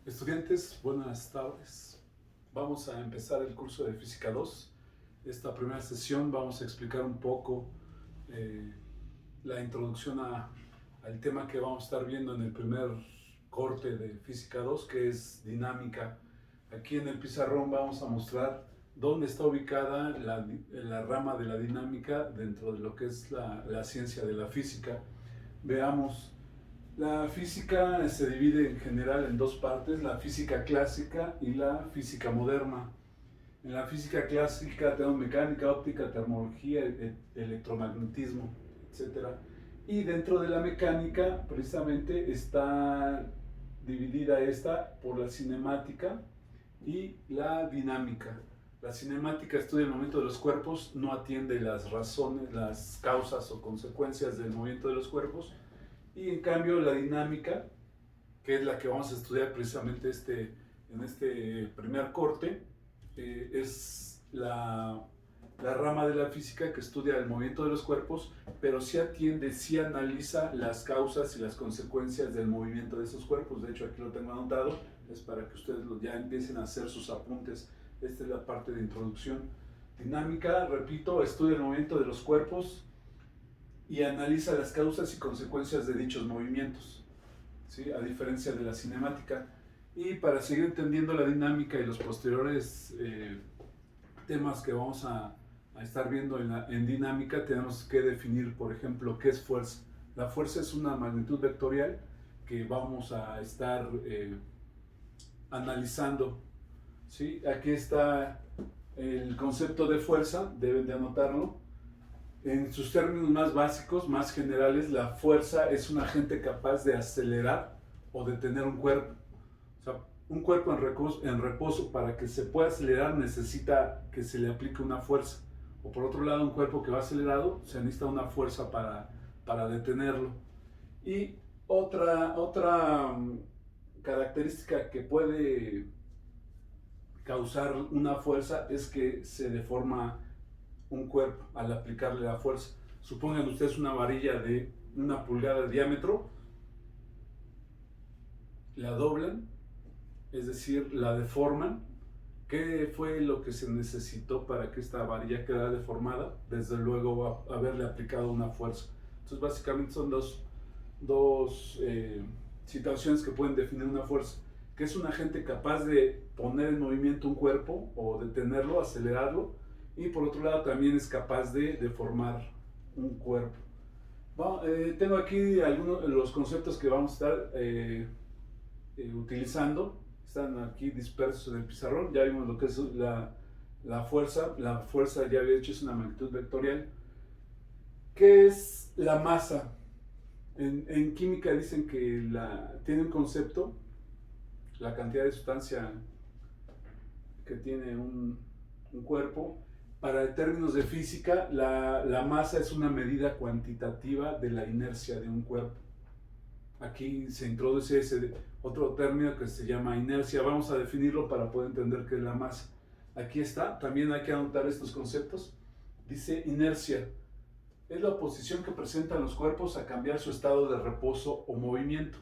Estudiantes, buenas tardes. Vamos a empezar el curso de Física 2. Esta primera sesión vamos a explicar un poco eh, la introducción al tema que vamos a estar viendo en el primer corte de Física 2, que es dinámica. Aquí en el pizarrón vamos a mostrar dónde está ubicada la rama de la dinámica dentro de lo que es la ciencia de la física. Veamos. La física se divide en general en dos partes, la física clásica y la física moderna. En la física clásica tenemos mecánica, óptica, termología, electromagnetismo, etc. Y dentro de la mecánica, precisamente, está dividida esta por la cinemática y la dinámica. La cinemática estudia el movimiento de los cuerpos, no atiende las razones, las causas o consecuencias del movimiento de los cuerpos, y en cambio la dinámica, que es la que vamos a estudiar precisamente en este primer corte, es la rama de la física que estudia el movimiento de los cuerpos, pero sí atiende, sí analiza las causas y las consecuencias del movimiento de esos cuerpos. De hecho, aquí lo tengo anotado, es para que ustedes ya empiecen a hacer sus apuntes. Esta es la parte de introducción. Dinámica, repito, estudia el movimiento de los cuerpos y analiza las causas y consecuencias de dichos movimientos, ¿sí? A diferencia de la cinemática. Y para seguir entendiendo la dinámica y los posteriores temas que vamos a estar viendo en dinámica, tenemos que definir, por ejemplo, qué es fuerza. La fuerza es una magnitud vectorial que vamos a estar analizando, ¿sí? Aquí está el concepto de fuerza, deben de anotarlo. En sus términos más básicos, más generales, la fuerza es un agente capaz de acelerar o detener un cuerpo. O sea, un cuerpo en reposo, para que se pueda acelerar, necesita que se le aplique una fuerza. O por otro lado, un cuerpo que va acelerado, se necesita una fuerza para detenerlo. Y otra característica que puede causar una fuerza es que se deforma un cuerpo al aplicarle la fuerza. Supongan ustedes una varilla de 1 pulgada de diámetro, la doblan, es decir, la deforman. ¿Qué fue lo que se necesitó para que esta varilla quedara deformada? Desde luego haberle aplicado una fuerza. Entonces básicamente son dos situaciones que pueden definir una fuerza, que es un agente capaz de poner en movimiento un cuerpo o detenerlo, acelerarlo, y por otro lado también es capaz de deformar un cuerpo. Bueno, tengo aquí algunos de los conceptos que vamos a estar utilizando. Están aquí dispersos en el pizarrón. Ya vimos lo que es la fuerza. La fuerza, ya había dicho, es una magnitud vectorial. ¿Qué es la masa? En química dicen que tiene un concepto, la cantidad de sustancia que tiene un cuerpo. Para términos de física, la masa es una medida cuantitativa de la inercia de un cuerpo. Aquí se introduce ese otro término que se llama inercia. Vamos a definirlo para poder entender qué es la masa. Aquí está, también hay que anotar estos conceptos. Dice inercia. Es la oposición que presentan los cuerpos a cambiar su estado de reposo o movimiento,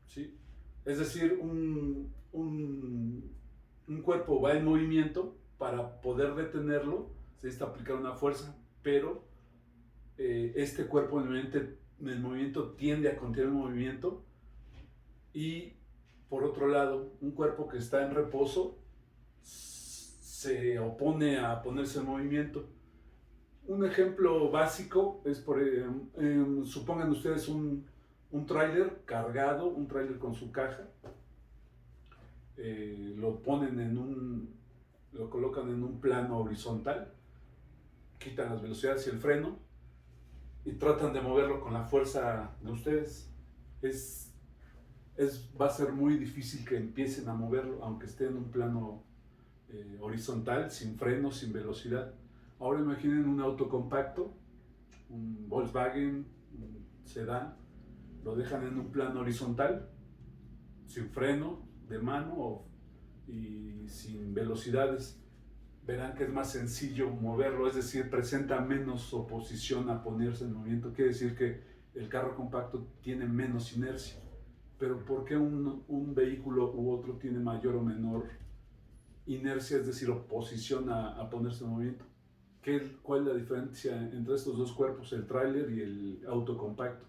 ¿sí? Es decir, un cuerpo va en movimiento, para poder detenerlo se necesita aplicar una fuerza, pero este cuerpo en movimiento tiende a continuar el movimiento. Y por otro lado, un cuerpo que está en reposo se opone a ponerse en movimiento. Un ejemplo básico es, supongan ustedes un tráiler cargado, un tráiler con su caja, lo colocan en un plano horizontal, quitan las velocidades y el freno y tratan de moverlo con la fuerza de ustedes. Va a ser muy difícil que empiecen a moverlo, aunque esté en un plano horizontal, sin freno, sin velocidad. Ahora imaginen un auto compacto, un Volkswagen, un sedán, lo dejan en un plano horizontal, sin freno de mano y sin velocidades. Verán que es más sencillo moverlo, es decir, presenta menos oposición a ponerse en movimiento. Quiere decir que el carro compacto tiene menos inercia. pero ¿por qué un vehículo u otro tiene mayor o menor inercia, es decir, oposición a ponerse en movimiento? ¿Cuál es la diferencia entre estos dos cuerpos, el tráiler y el auto compacto?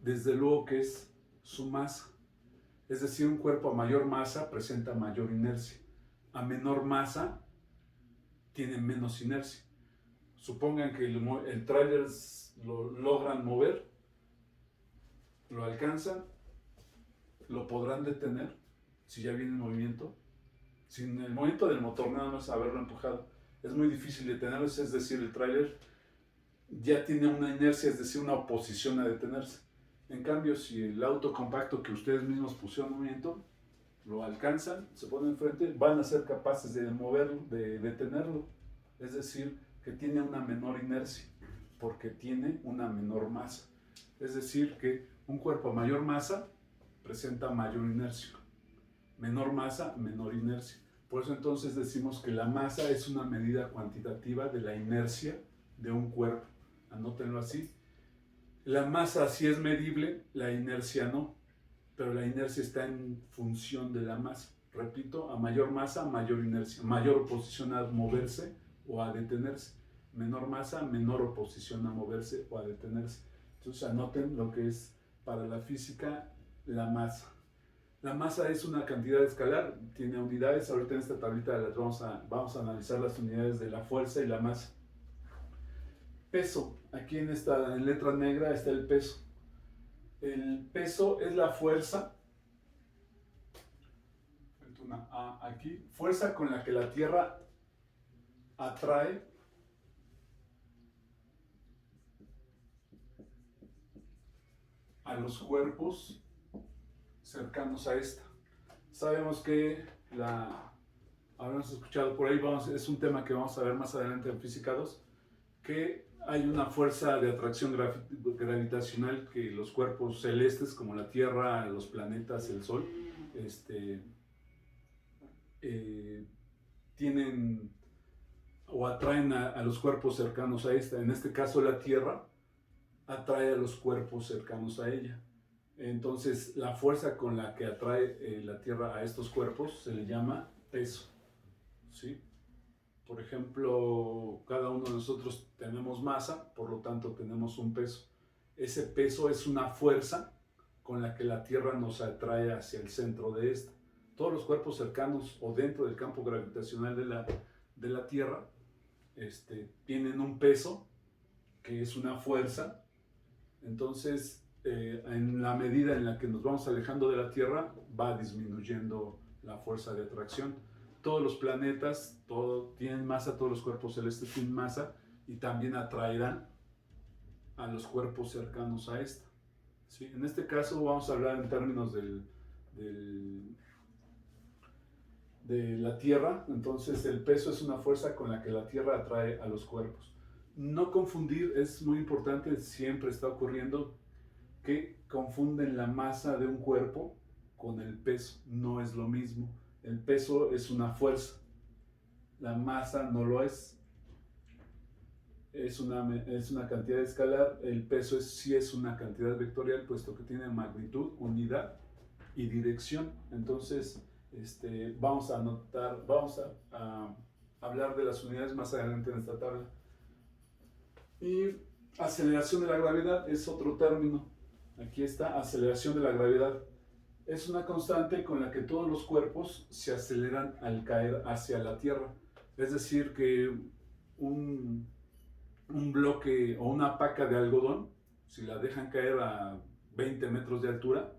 Desde luego que es su masa. Es decir, un cuerpo a mayor masa presenta mayor inercia. A menor masa tiene menos inercia. Supongan que el tráiler lo logran mover, lo alcanzan, lo podrán detener si ya viene en movimiento. Sin el movimiento del motor, nada más haberlo empujado, es muy difícil detenerlo. Es decir, el tráiler ya tiene una inercia, es decir, una oposición a detenerse. En cambio, si el auto compacto que ustedes mismos pusieron en movimiento, lo alcanzan, se ponen enfrente, van a ser capaces de moverlo, de detenerlo. Es decir, que tiene una menor inercia, porque tiene una menor masa. Es decir, que un cuerpo a mayor masa presenta mayor inercia. Menor masa, menor inercia. Por eso entonces decimos que la masa es una medida cuantitativa de la inercia de un cuerpo. Anótenlo así. La masa sí es medible, la inercia no, pero la inercia está en función de la masa. Repito, a mayor masa, mayor inercia, mayor oposición a moverse o a detenerse. Menor masa, menor oposición a moverse o a detenerse. Entonces anoten lo que es para la física la masa. La masa es una cantidad escalar, tiene unidades. Ahorita en esta tablita vamos a analizar las unidades de la fuerza y la masa. Peso, aquí en letra negra está el peso. El peso es la fuerza, una A aquí, fuerza con la que la Tierra atrae a los cuerpos cercanos a esta. Sabemos que habremos escuchado por ahí, es un tema que vamos a ver más adelante en Física 2, que hay una fuerza de atracción gravitacional que los cuerpos celestes como la Tierra, los planetas, el Sol, tienen o atraen a los cuerpos cercanos a esta. En este caso la Tierra atrae a los cuerpos cercanos a ella. Entonces la fuerza con la que atrae la Tierra a estos cuerpos se le llama peso, ¿sí? Por ejemplo, cada uno de nosotros tenemos masa, por lo tanto tenemos un peso. Ese peso es una fuerza con la que la Tierra nos atrae hacia el centro de esta. Todos los cuerpos cercanos o dentro del campo gravitacional de la Tierra tienen un peso que es una fuerza. Entonces, en la medida en la que nos vamos alejando de la Tierra, va disminuyendo la fuerza de atracción. Todos los planetas tienen masa, todos los cuerpos celestes tienen masa y también atraerán a los cuerpos cercanos a esta. ¿Sí? En este caso vamos a hablar en términos de la Tierra. Entonces el peso es una fuerza con la que la Tierra atrae a los cuerpos. No confundir, es muy importante, siempre está ocurriendo que confunden la masa de un cuerpo con el peso. No es lo mismo. El peso es una fuerza, la masa no lo es. Es una cantidad escalar. El peso sí es una cantidad vectorial, puesto que tiene magnitud, unidad y dirección. Entonces, vamos a hablar de las unidades más adelante en esta tabla. Y aceleración de la gravedad es otro término. Aquí está, aceleración de la gravedad. Es una constante con la que todos los cuerpos se aceleran al caer hacia la Tierra. Es decir, que un bloque o una paca de algodón, si la dejan caer a 20 metros de altura,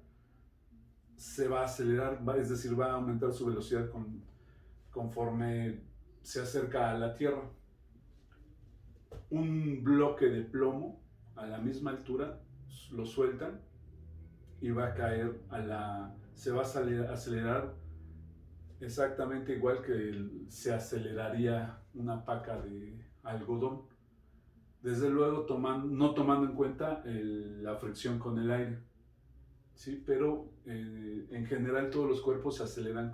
se va a acelerar, es decir, va a aumentar su velocidad conforme se acerca a la Tierra. Un bloque de plomo a la misma altura lo sueltan y va a caer se va a acelerar exactamente igual que se aceleraría una paca de algodón. Desde luego no tomando en cuenta la fricción con el aire, ¿sí? Pero en general todos los cuerpos se aceleran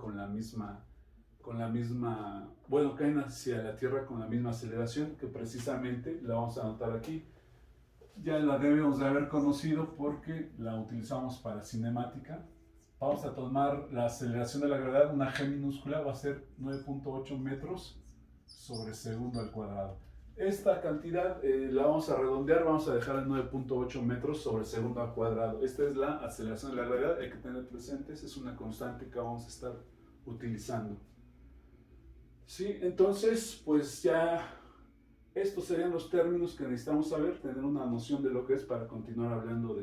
caen hacia la Tierra con la misma aceleración, que precisamente la vamos a anotar aquí. ya la debemos de haber conocido porque la utilizamos para cinemática. Vamos a tomar la aceleración de la gravedad, una g minúscula, va a ser 9.8 metros sobre segundo al cuadrado. Esta cantidad la vamos a redondear, vamos a dejar en 9.8 metros sobre segundo al cuadrado. Esta es la aceleración de la gravedad, hay que tener presentes, es una constante que vamos a estar utilizando. Sí, entonces, pues ya estos serían los términos que necesitamos saber, tener una noción de lo que es para continuar hablando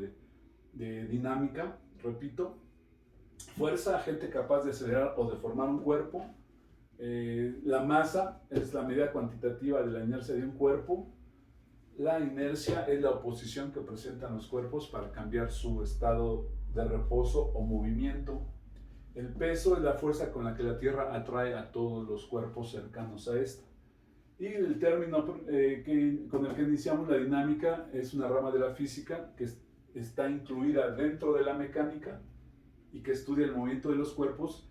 de dinámica. Repito, fuerza, agente capaz de acelerar o de formar un cuerpo. La masa es la medida cuantitativa de la inercia de un cuerpo. La inercia es la oposición que presentan los cuerpos para cambiar su estado de reposo o movimiento. El peso es la fuerza con la que la Tierra atrae a todos los cuerpos cercanos a esta. Y el término con el que iniciamos la dinámica es una rama de la física que está incluida dentro de la mecánica y que estudia el movimiento de los cuerpos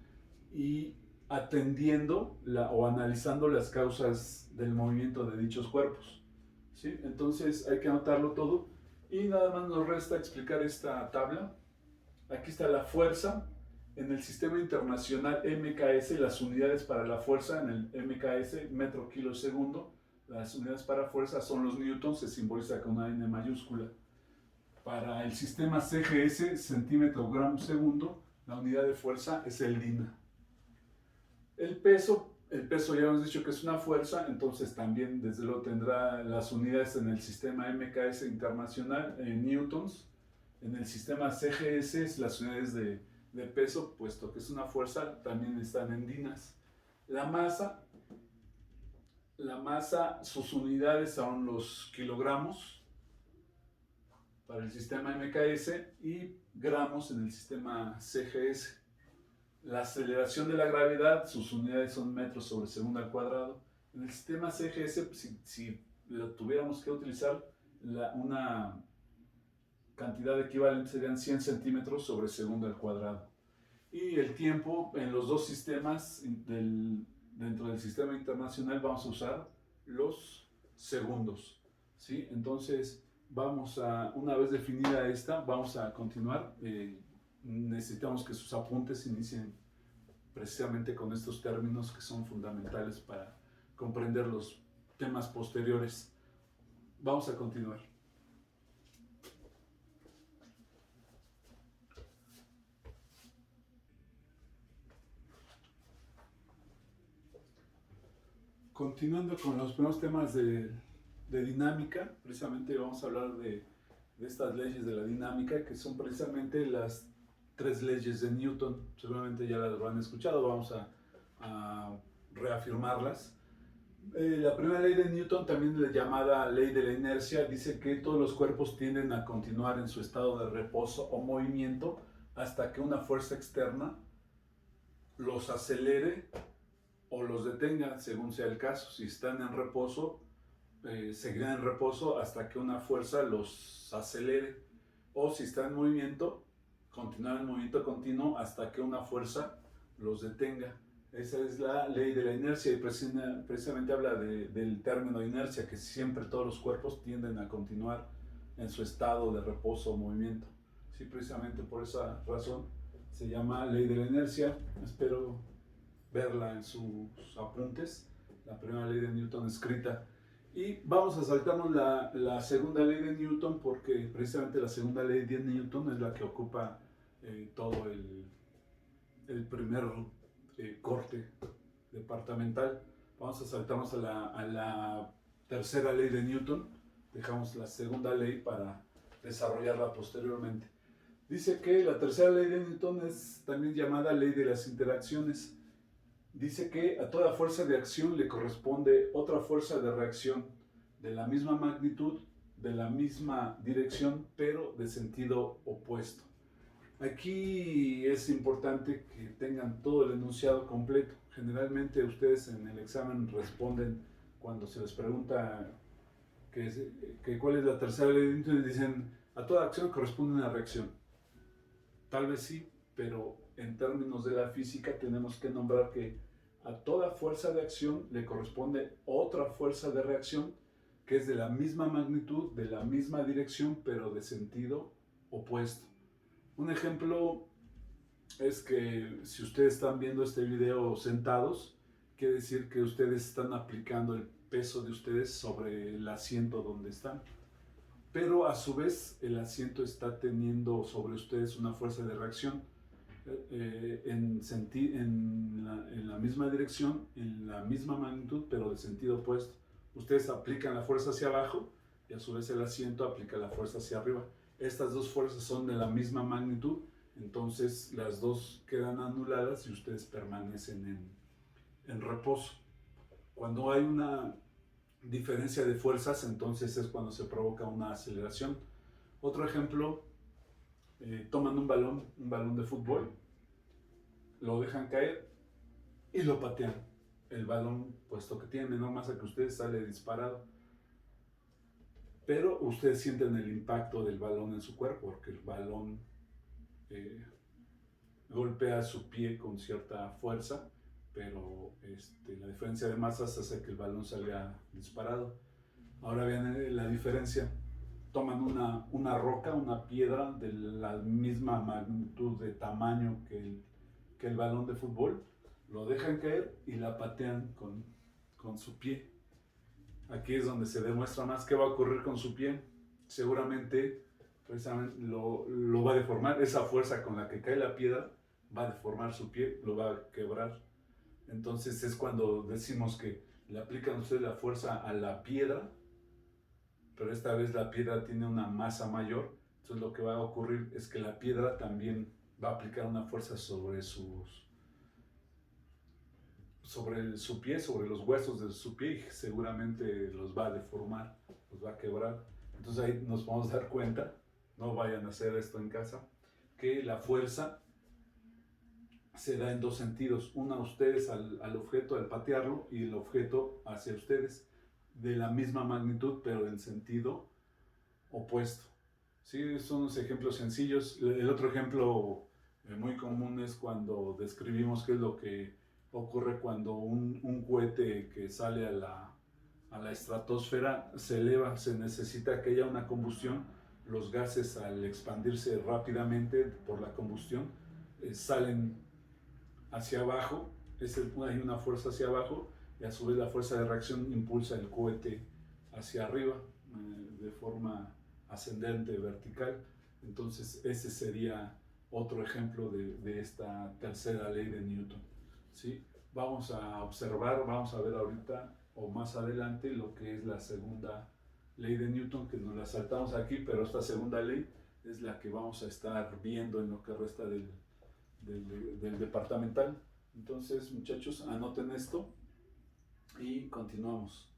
y atendiendo o analizando las causas del movimiento de dichos cuerpos. ¿Sí? Entonces hay que anotarlo todo y nada más nos resta explicar esta tabla. Aquí está la fuerza. En el sistema internacional MKS, las unidades para la fuerza, en el MKS, metro, kilo, segundo, las unidades para fuerza son los newtons, se simboliza con una N mayúscula. Para el sistema CGS, centímetro, gramo, segundo, la unidad de fuerza es el DINA. El peso ya hemos dicho que es una fuerza, entonces también desde luego tendrá las unidades en el sistema MKS internacional en newtons. En el sistema CGS, las unidades de peso, puesto que es una fuerza, también están en dinas. La masa, sus unidades son los kilogramos para el sistema MKS y gramos en el sistema CGS. La aceleración de la gravedad, sus unidades son metros sobre segundo al cuadrado. En el sistema CGS, si lo tuviéramos que utilizar, una cantidad equivalente serían 100 centímetros sobre segundo al cuadrado. Y el tiempo en los dos sistemas, dentro del sistema internacional, vamos a usar los segundos. ¿Sí? Entonces, una vez definida esta, vamos a continuar. Necesitamos que sus apuntes inicien precisamente con estos términos que son fundamentales para comprender los temas posteriores. Vamos a continuar. Continuando con los primeros temas de dinámica, precisamente vamos a hablar de estas leyes de la dinámica, que son precisamente las 3 leyes de Newton. Seguramente ya las habrán escuchado, vamos a reafirmarlas. La primera ley de Newton, también la llamada ley de la inercia, dice que todos los cuerpos tienden a continuar en su estado de reposo o movimiento hasta que una fuerza externa los acelere o los detenga, según sea el caso. Si están en reposo, seguirán en reposo hasta que una fuerza los acelere, o si están en movimiento, continuarán en movimiento continuo hasta que una fuerza los detenga. Esa es la ley de la inercia y precisamente habla del término inercia, que siempre todos los cuerpos tienden a continuar en su estado de reposo o movimiento. Sí, precisamente por esa razón se llama ley de la inercia. Espero verla en sus apuntes, la primera ley de Newton escrita. Y vamos a saltarnos la segunda ley de Newton, porque precisamente la segunda ley de Newton es la que ocupa todo el primer corte departamental. Vamos a saltarnos a la tercera ley de Newton, dejamos la segunda ley para desarrollarla posteriormente. Dice que la tercera ley de Newton es también llamada ley de las interacciones. Dice que a toda fuerza de acción le corresponde otra fuerza de reacción de la misma magnitud, de la misma dirección, pero de sentido opuesto. Aquí es importante que tengan todo el enunciado completo. Generalmente ustedes en el examen responden cuando se les pregunta cuál es la tercera ley de Newton, y dicen a toda acción corresponde una reacción. Tal vez sí, pero en términos de la física tenemos que nombrar que a toda fuerza de acción le corresponde otra fuerza de reacción que es de la misma magnitud, de la misma dirección, pero de sentido opuesto. Un ejemplo es que si ustedes están viendo este video sentados, quiere decir que ustedes están aplicando el peso de ustedes sobre el asiento donde están. Pero a su vez el asiento está teniendo sobre ustedes una fuerza de reacción en la misma dirección, en la misma magnitud, pero de sentido opuesto. Ustedes aplican la fuerza hacia abajo y a su vez el asiento aplica la fuerza hacia arriba. Estas dos fuerzas son de la misma magnitud, entonces las dos quedan anuladas y ustedes permanecen en reposo. Cuando hay una diferencia de fuerzas, entonces es cuando se provoca una aceleración. Otro ejemplo, toman un balón de fútbol, lo dejan caer y lo patean. El balón, puesto que tiene menor masa que ustedes, sale disparado. Pero ustedes sienten el impacto del balón en su cuerpo, porque el balón golpea su pie con cierta fuerza, pero la diferencia de masas hace que el balón salga disparado. Ahora vean la diferencia. Toman una roca, una piedra de la misma magnitud de tamaño que el balón de fútbol, lo dejan caer y la patean con su pie. Aquí es donde se demuestra más qué va a ocurrir con su pie. Seguramente precisamente lo va a deformar. Esa fuerza con la que cae la piedra va a deformar su pie, lo va a quebrar. Entonces es cuando decimos que le aplican ustedes la fuerza a la piedra, pero esta vez la piedra tiene una masa mayor. Entonces lo que va a ocurrir es que la piedra también va a aplicar una fuerza sobre su pie, sobre los huesos de su pie, y seguramente los va a deformar, los va a quebrar. Entonces ahí nos vamos a dar cuenta, no vayan a hacer esto en casa, que la fuerza se da en dos sentidos, una a ustedes al objeto al patearlo y el objeto hacia ustedes, de la misma magnitud pero en sentido opuesto. Sí, son unos ejemplos sencillos. El otro ejemplo muy común es cuando describimos qué es lo que ocurre cuando un cohete que sale a la estratosfera se eleva. Se necesita que haya una combustión. Los gases, al expandirse rápidamente por la combustión, salen hacia abajo. Hay una fuerza hacia abajo y a su vez la fuerza de reacción impulsa el cohete hacia arriba de forma ascendente, vertical. Entonces ese sería otro ejemplo de esta tercera ley de Newton. ¿Sí? Vamos a observar, vamos a ver ahorita o más adelante lo que es la segunda ley de Newton, que nos la saltamos aquí, pero esta segunda ley es la que vamos a estar viendo en lo que resta del departamental. Entonces, muchachos, anoten esto y continuamos.